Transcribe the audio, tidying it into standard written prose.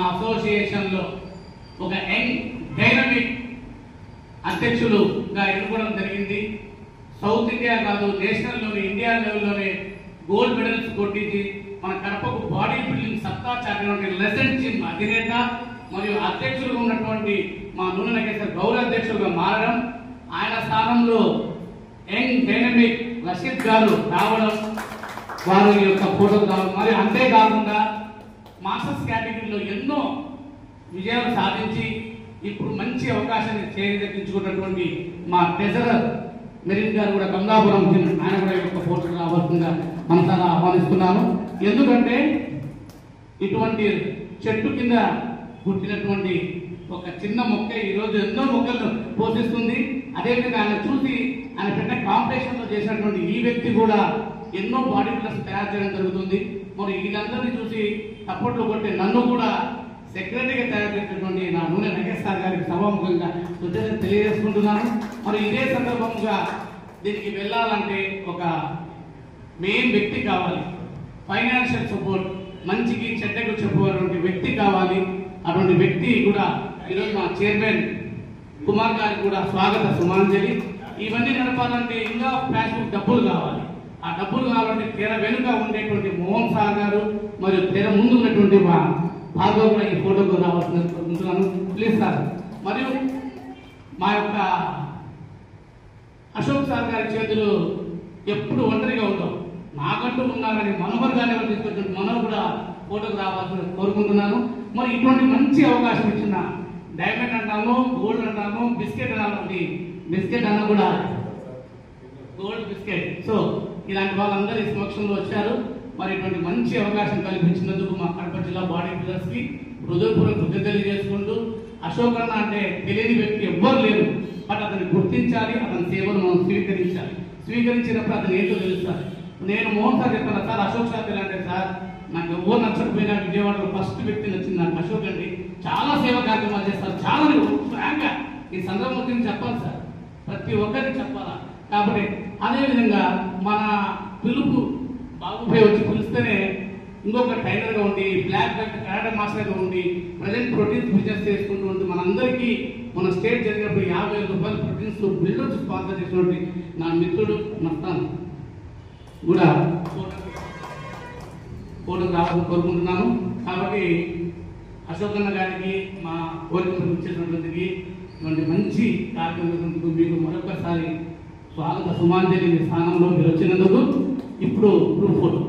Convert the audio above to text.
అసోసియేషన్లో ఒక young dynamic అధ్యక్షులుగా ఎన్నుకోవడం జరిగింది. సౌత్ ఇండియా కాదు, నేషనల్లోనే, ఇండియా లెవెల్లోనే గోల్డ్ మెడల్స్ కొట్టించి మన కడపకు బాడీ బిల్డింగ్ సత్తా చాటినటువంటి లెజెండ్ జిమ్ అధినేత మరియు అధ్యక్షులుగా ఉన్నటువంటి మా నూనె నాగేశ్వర్ గౌరవ అధ్యక్షులుగా మారడం, ఆయన స్థానంలో యంగ్ డైనమిక్ రషీద్ గారు రావడం, వారి యొక్క ఫోటోలు రావడం, మరియు అంతేకాకుండా మాస్టర్స్ కేటగిరీలో ఎన్నో విజయాలు సాధించి ఇప్పుడు మంచి అవకాశాన్ని చేదక్కించుకున్నటువంటి మా ట్రెజరర్ మెరిన్ గారు కూడా కమలాపురం ఆయన కూడా యొక్క ఫోటోలు రావాల్సిందిగా మనసారా ఆహ్వానిస్తున్నాను. ఎందుకంటే ఇటువంటి చెట్టు కింద పుట్టినటువంటి ఒక చిన్న మొక్క ఈరోజు ఎన్నో మొక్కలను పోషిస్తుంది. అదేవిధంగా ఆయన చూసి ఆయన పెట్టిన కాంపిటీషన్లో చేసినటువంటి ఈ వ్యక్తి కూడా ఎన్నో బాడీ బిల్డర్స్ తయారు చేయడం జరుగుతుంది. మరి వీళ్ళందరినీ చూసి సపోర్ట్లు కొట్టే నన్ను కూడా సెక్రటరీగా తయారు చేసినటువంటి నా నూనె నాగేశ్వర్ గారికి సభాముఖంగా కృతజ్ఞత తెలియజేసుకుంటున్నాను. మరి ఇదే సందర్భంగా దీనికి వెళ్ళాలంటే ఒక మెయిన్ వ్యక్తి కావాలి, ఫైనాన్షియల్ సపోర్ట్, మంచికి చెడ్డకు చెప్పేటువంటి వ్యక్తి కావాలి. అటువంటి వ్యక్తి కూడా ఈరోజు మా చైర్మన్ కుమార్ గారికి కూడా స్వాగత సుమాంజలి. ఇవన్నీ నడపాలంటే ఇంకా ప్యాషన్ డబ్బులు కావాలి. ఆ డబ్బులు కావాలంటే తెర వెనుక ఉండేటువంటి మోహన్ సార్ గారు మరియు తెర ముందు ఉన్నటువంటి మా భార్గవ్ కూడా ఈ ఫోటోకు రావాల్సింది కోరుకుంటున్నాను. Please sir. మరియు మా యొక్క అశోక్ సార్ గారి చేతులు ఎప్పుడు ఒంటరిగా ఉండవు, నాకంటూ ఉన్నారని మనోహర్ గారిని తీసుకొచ్చిన మనోహర్ కూడా ఫోటోకు రావాల్సింది కోరుకుంటున్నాను. మరి ఇటువంటి మంచి అవకాశం ఇచ్చిన డైమండ్ అంటాము, గోల్డ్ అంటాము, బిస్కెట్ అనాలి, బిస్కెట్ అన్న కూడా గోల్డ్ బిస్కెట్. సో ఇలాంటి వాళ్ళందరూ ఈ సమక్షంలో వచ్చారు. మరి ఇటువంటి మంచి అవకాశం కల్పించినందుకు మా కడప జిల్లా బాడీ బిల్డర్స్ కి హృదయపూర్వక కృతజ్ఞతలు తెలియజేసుకుంటూ, అశోక్ అన్న అంటే తెలియని వ్యక్తి ఎవ్వరు లేరు. బట్ అతన్ని గుర్తించాలి, అతని సేవను మనం స్వీకరించాలి. స్వీకరించినప్పుడు అతను ఏంటో తెలుస్తారు. నేను మోహన్ సార్ చెప్తాను, సార్ అశోక్ సార్ అంటే సార్ నాకు ఎవరు నచ్చకపోయినా విజయవాడలో ఫస్ట్ వ్యక్తి నచ్చింది నాకు అశోక్ అండి. చాలా సేవా కార్యక్రమాలు చేస్తారు, చాలా ఫ్రాంక్గా ఈ సందర్భం గురించి చెప్పాలి సార్, ప్రతి ఒక్కరికి చెప్పాలా. కాబట్టి అదేవిధంగా మన పిలుపు బాబుపై వచ్చి పిలిస్తేనే ఇంకొక టైలర్గా ఉండి, బ్లాక్ బెల్ట్ కరాటే మాస్టర్గా ఉండి, ప్రజెంట్ ప్రోటీన్స్ బిజినెస్ చేసుకుంటూ ఉండి మనందరికీ మన స్టేట్ జరిగినప్పుడు 50,000 రూపాయలు ప్రోటీన్స్ బిల్డర్స్ స్పాన్సర్ చేసినటువంటి నా మిత్రుడు మస్తాన్ కూడా ఫోటోకు రావాలని కోరుకుంటున్నాను. కాబట్టి అశోక్ అన్న గారికి మా కోరికలు ఇచ్చేసినటువంటికి ఇటువంటి మంచి కార్యక్రమం మీకు మరొకసారి స్వాగత సుమాంజలి స్థానంలో మీరు వచ్చినందుకు. ఇప్పుడు గ్రూప్ ఫోటో